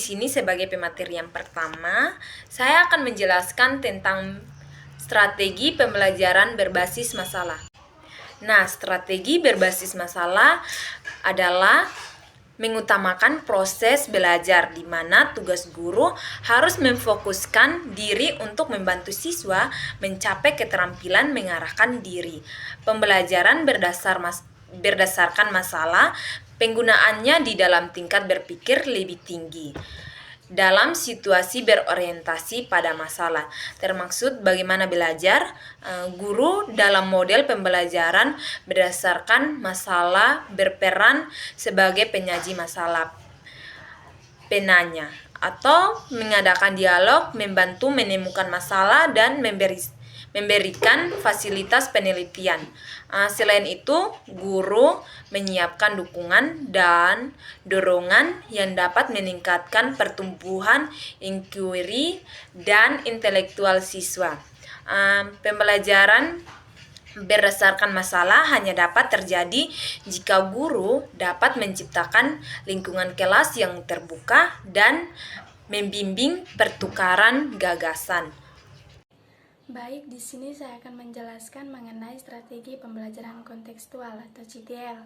sini sebagai pemateri yang pertama, saya akan menjelaskan tentang strategi pembelajaran berbasis masalah. Nah, strategi berbasis masalah adalah mengutamakan proses belajar di mana tugas guru harus memfokuskan diri untuk membantu siswa mencapai keterampilan mengarahkan diri. Pembelajaran berdasarkan masalah, penggunaannya di dalam tingkat berpikir lebih tinggi dalam situasi berorientasi pada masalah, termaksud bagaimana belajar. Guru dalam model pembelajaran berdasarkan masalah berperan sebagai penyaji masalah, penanya, atau mengadakan dialog, membantu menemukan masalah, dan memberikan fasilitas penelitian. Selain itu, guru menyiapkan dukungan dan dorongan yang dapat meningkatkan pertumbuhan inquiry dan intelektual siswa. Pembelajaran berdasarkan masalah hanya dapat terjadi jika guru dapat menciptakan lingkungan kelas yang terbuka dan membimbing pertukaran gagasan. Baik, di sini saya akan menjelaskan mengenai strategi pembelajaran kontekstual atau CTL.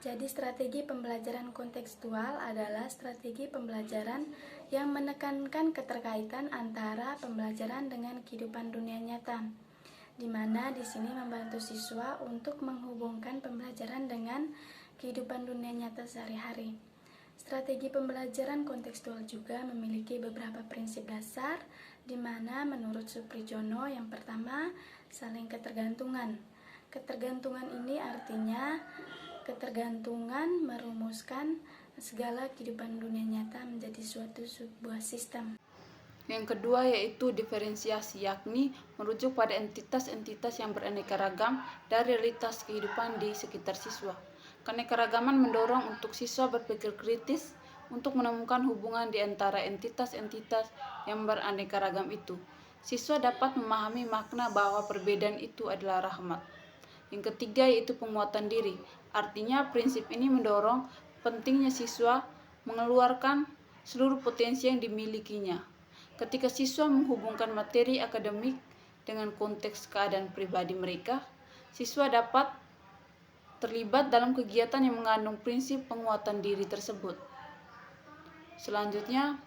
Jadi, strategi pembelajaran kontekstual adalah strategi pembelajaran yang menekankan keterkaitan antara pembelajaran dengan kehidupan dunia nyata, di mana di sini membantu siswa untuk menghubungkan pembelajaran dengan kehidupan dunia nyata sehari-hari. Strategi pembelajaran kontekstual juga memiliki beberapa prinsip dasar, di mana menurut Suprijono yang pertama, saling ketergantungan. Ketergantungan ini artinya ketergantungan merumuskan segala kehidupan dunia nyata menjadi suatu sebuah sistem. Yang kedua yaitu diferensiasi, yakni merujuk pada entitas-entitas yang beraneka ragam dari realitas kehidupan di sekitar siswa. Keanekaragaman mendorong untuk siswa berpikir kritis untuk menemukan hubungan di antara entitas-entitas yang beraneka ragam itu. Siswa dapat memahami makna bahwa perbedaan itu adalah rahmat. Yang ketiga yaitu penguatan diri. Artinya prinsip ini mendorong pentingnya siswa mengeluarkan seluruh potensi yang dimilikinya. Ketika siswa menghubungkan materi akademik dengan konteks keadaan pribadi mereka, siswa dapat terlibat dalam kegiatan yang mengandung prinsip penguatan diri tersebut. Selanjutnya,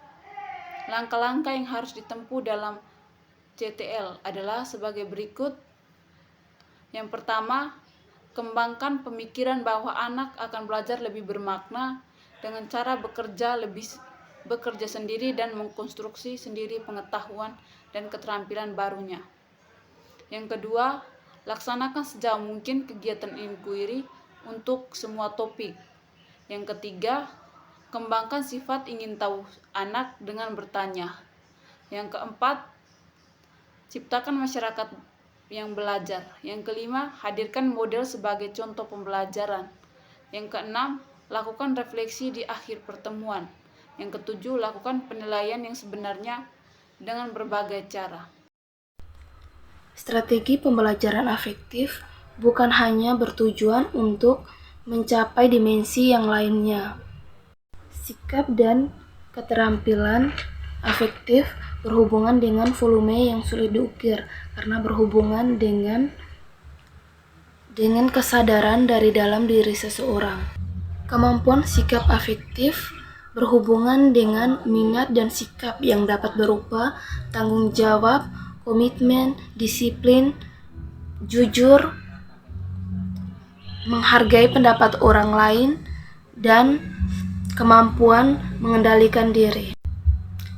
langkah-langkah yang harus ditempuh dalam CTL adalah sebagai berikut. Yang pertama, kembangkan pemikiran bahwa anak akan belajar lebih bermakna dengan cara bekerja sendiri dan mengkonstruksi sendiri pengetahuan dan keterampilan barunya. Yang kedua, laksanakan sejauh mungkin kegiatan inquiry untuk semua topik. Yang ketiga, kembangkan sifat ingin tahu anak dengan bertanya. Yang keempat, ciptakan masyarakat yang belajar. Yang kelima, hadirkan model sebagai contoh pembelajaran. Yang keenam, lakukan refleksi di akhir pertemuan. Yang ketujuh, lakukan penilaian yang sebenarnya dengan berbagai cara. Strategi pembelajaran afektif bukan hanya bertujuan untuk mencapai dimensi yang lainnya. Sikap dan keterampilan afektif berhubungan dengan volume yang sulit diukir karena berhubungan dengan kesadaran dari dalam diri seseorang. Kemampuan sikap afektif berhubungan dengan minat dan sikap yang dapat berupa tanggung jawab, komitmen, disiplin, jujur, menghargai pendapat orang lain, dan kemampuan mengendalikan diri.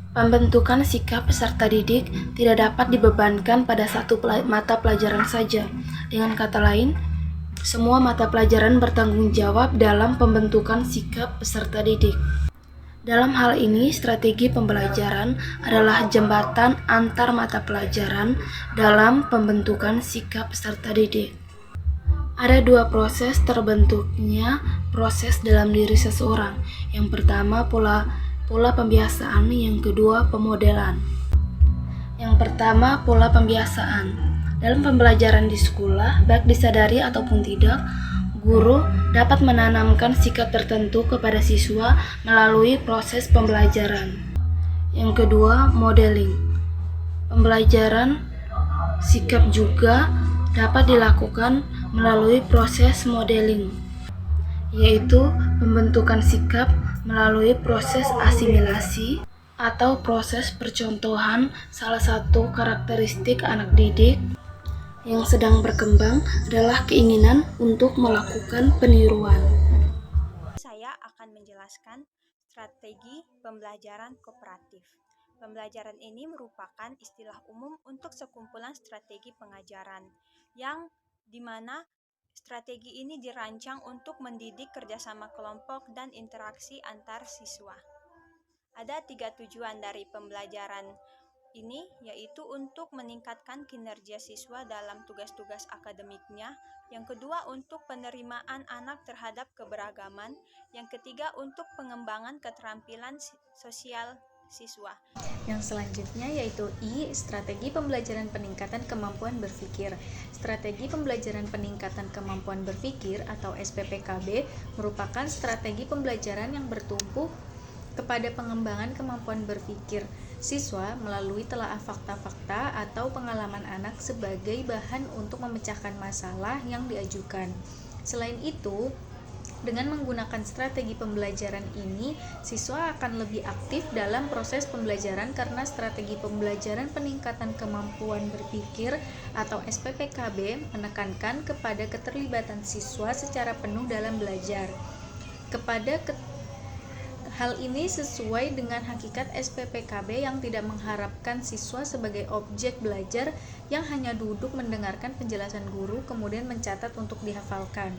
Pembentukan sikap peserta didik tidak dapat dibebankan pada satu mata pelajaran saja. Dengan kata lain, semua mata pelajaran bertanggung jawab dalam pembentukan sikap peserta didik. Dalam hal ini, strategi pembelajaran adalah jembatan antar mata pelajaran dalam pembentukan sikap peserta didik. Ada dua proses terbentuknya proses dalam diri seseorang. Yang pertama, pola pembiasaan, yang kedua, pemodelan. Yang pertama, pola pembiasaan. Dalam pembelajaran di sekolah, baik disadari ataupun tidak, Guru dapat menanamkan sikap tertentu kepada siswa melalui proses pembelajaran. Yang kedua, modeling. Pembelajaran sikap juga dapat dilakukan melalui proses modeling, yaitu pembentukan sikap melalui proses asimilasi atau proses percontohan. Salah satu karakteristik anak didik yang sedang berkembang adalah keinginan untuk melakukan peniruan. Saya akan menjelaskan strategi pembelajaran kooperatif. Pembelajaran ini merupakan istilah umum untuk sekumpulan strategi pengajaran yang dimana strategi ini dirancang untuk mendidik kerjasama kelompok dan interaksi antar siswa. Ada 3 tujuan dari pembelajaran ini, yaitu untuk meningkatkan kinerja siswa dalam tugas-tugas akademiknya. Yang kedua, untuk penerimaan anak terhadap keberagaman. Yang ketiga, untuk pengembangan keterampilan sosial siswa. Yang selanjutnya yaitu I, strategi pembelajaran peningkatan kemampuan berpikir. Strategi pembelajaran peningkatan kemampuan berpikir atau SPPKB merupakan strategi pembelajaran yang bertumpu kepada pengembangan kemampuan berpikir siswa melalui telaah fakta-fakta atau pengalaman anak sebagai bahan untuk memecahkan masalah yang diajukan. Selain itu, dengan menggunakan strategi pembelajaran ini, siswa akan lebih aktif dalam proses pembelajaran karena strategi pembelajaran peningkatan kemampuan berpikir atau SPPKB menekankan kepada keterlibatan siswa secara penuh dalam belajar. Hal ini sesuai dengan hakikat SPPKB yang tidak mengharapkan siswa sebagai objek belajar yang hanya duduk mendengarkan penjelasan guru kemudian mencatat untuk dihafalkan.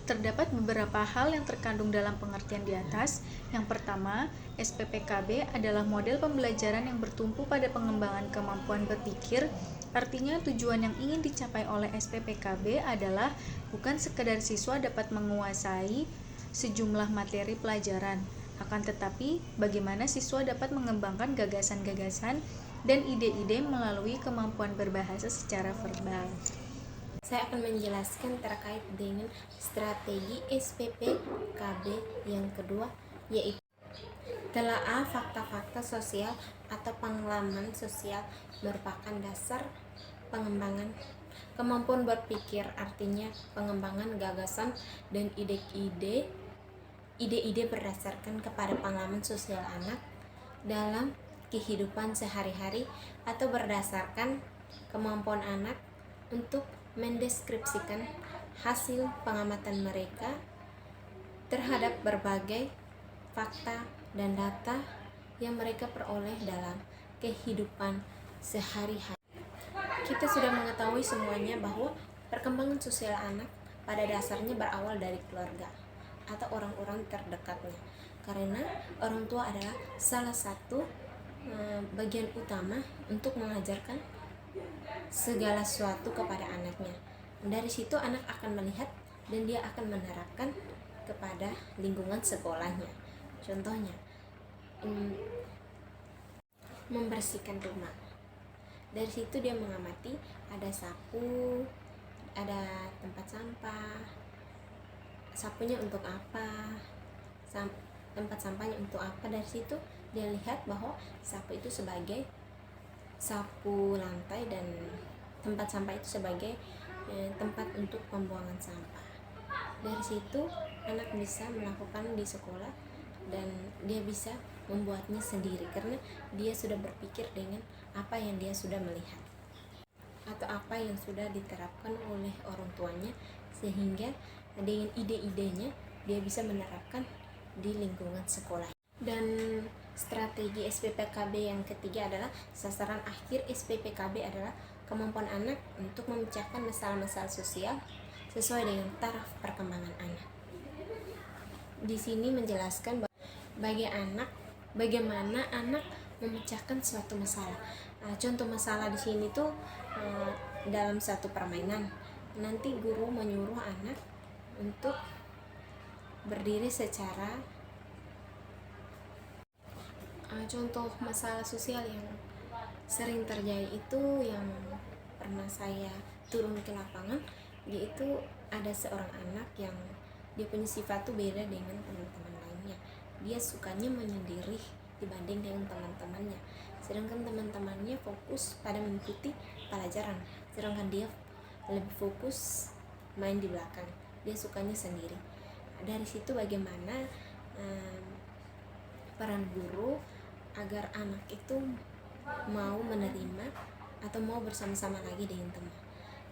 Terdapat beberapa hal yang terkandung dalam pengertian di atas. Yang pertama, SPPKB adalah model pembelajaran yang bertumpu pada pengembangan kemampuan berpikir. Artinya tujuan yang ingin dicapai oleh SPPKB adalah bukan sekedar siswa dapat menguasai sejumlah materi pelajaran, akan tetapi bagaimana siswa dapat mengembangkan gagasan-gagasan dan ide-ide melalui kemampuan berbahasa secara verbal. Saya akan menjelaskan terkait dengan strategi SPPKB yang kedua, yaitu telaah fakta-fakta sosial atau pengalaman sosial merupakan dasar pengembangan kemampuan berpikir, artinya pengembangan gagasan dan ide-ide berdasarkan kepada pengalaman sosial anak dalam kehidupan sehari-hari atau berdasarkan kemampuan anak untuk mendeskripsikan hasil pengamatan mereka terhadap berbagai fakta dan data yang mereka peroleh dalam kehidupan sehari-hari. Kita sudah mengetahui semuanya bahwa perkembangan sosial anak pada dasarnya berawal dari keluarga atau orang-orang terdekatnya, karena orang tua adalah salah satu bagian utama untuk mengajarkan segala sesuatu kepada anaknya. Dari situ anak akan melihat dan dia akan menerapkan kepada lingkungan sekolahnya. Contohnya, membersihkan rumah. Dari situ dia mengamati ada sapu, ada tempat sampah, sapunya untuk apa, tempat sampahnya untuk apa. Dari situ dia lihat bahwa sapu itu sebagai sapu lantai dan tempat sampah itu sebagai tempat untuk pembuangan sampah. Dari situ anak bisa melakukan di sekolah dan dia bisa membuatnya sendiri karena dia sudah berpikir dengan apa yang dia sudah melihat atau apa yang sudah diterapkan oleh orang tuanya, sehingga dengan ide-idenya dia bisa menerapkan di lingkungan sekolah. Dan strategi SPPKB yang ketiga adalah sasaran akhir SPPKB adalah kemampuan anak untuk memecahkan masalah-masalah sosial sesuai dengan taraf perkembangan anak. Di sini menjelaskan bagaimana anak memecahkan suatu masalah. Contoh masalah di sini tuh dalam satu permainan, nanti guru menyuruh anak untuk berdiri secara contoh masalah sosial yang sering terjadi itu yang pernah saya turun ke lapangan, yaitu ada seorang anak yang dia punya sifat tuh beda dengan teman-teman lainnya. Dia sukanya menyendiri dibanding dengan teman-temannya, sedangkan teman-temannya fokus pada mengikuti pelajaran, sedangkan dia lebih fokus main di belakang. Dia sukanya sendiri. Dari situ bagaimana peran guru agar anak itu mau menerima atau mau bersama-sama lagi dengan teman,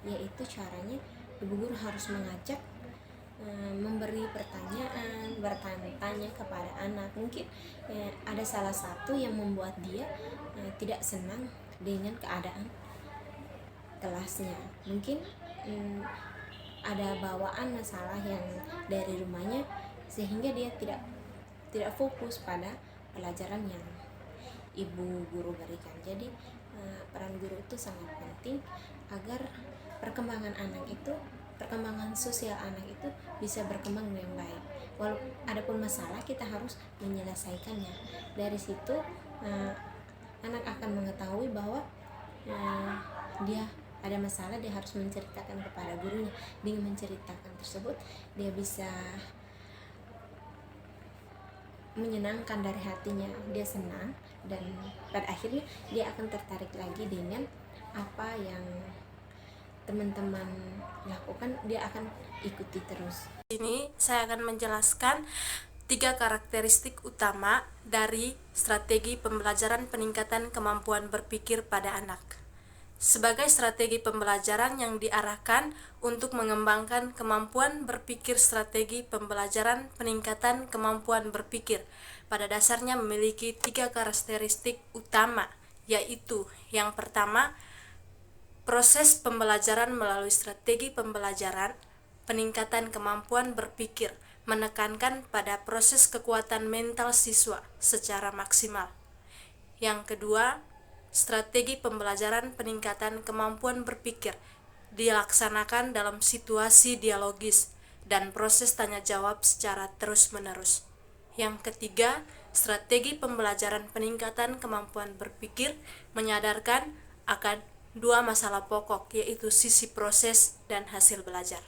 yaitu caranya ibu guru harus mengajak, memberi pertanyaan, bertanya-tanya kepada anak. Mungkin ada salah satu yang membuat dia tidak senang dengan keadaan kelasnya. Mungkin ada bawaan masalah yang dari rumahnya sehingga dia tidak fokus pada pelajaran yang ibu guru berikan. Jadi peran guru itu sangat penting agar perkembangan sosial anak itu bisa berkembang dengan baik. Walaupun adapun masalah, kita harus menyelesaikannya. Dari situ anak akan mengetahui bahwa dia ada masalah, dia harus menceritakan kepada gurunya. Dengan menceritakan tersebut, dia bisa menyenangkan dari hatinya, dia senang, dan pada akhirnya dia akan tertarik lagi dengan apa yang teman-teman lakukan, dia akan ikuti terus. Ini saya akan menjelaskan 3 karakteristik utama dari strategi pembelajaran peningkatan kemampuan berpikir pada anak. Sebagai strategi pembelajaran yang diarahkan untuk mengembangkan kemampuan berpikir, strategi pembelajaran peningkatan kemampuan berpikir pada dasarnya memiliki 3 karakteristik utama, yaitu yang pertama, proses pembelajaran melalui strategi pembelajaran peningkatan kemampuan berpikir menekankan pada proses kekuatan mental siswa secara maksimal. Yang kedua, strategi pembelajaran peningkatan kemampuan berpikir dilaksanakan dalam situasi dialogis dan proses tanya jawab secara terus-menerus. Yang ketiga, strategi pembelajaran peningkatan kemampuan berpikir menyadarkan akan 2 masalah pokok, yaitu sisi proses dan hasil belajar.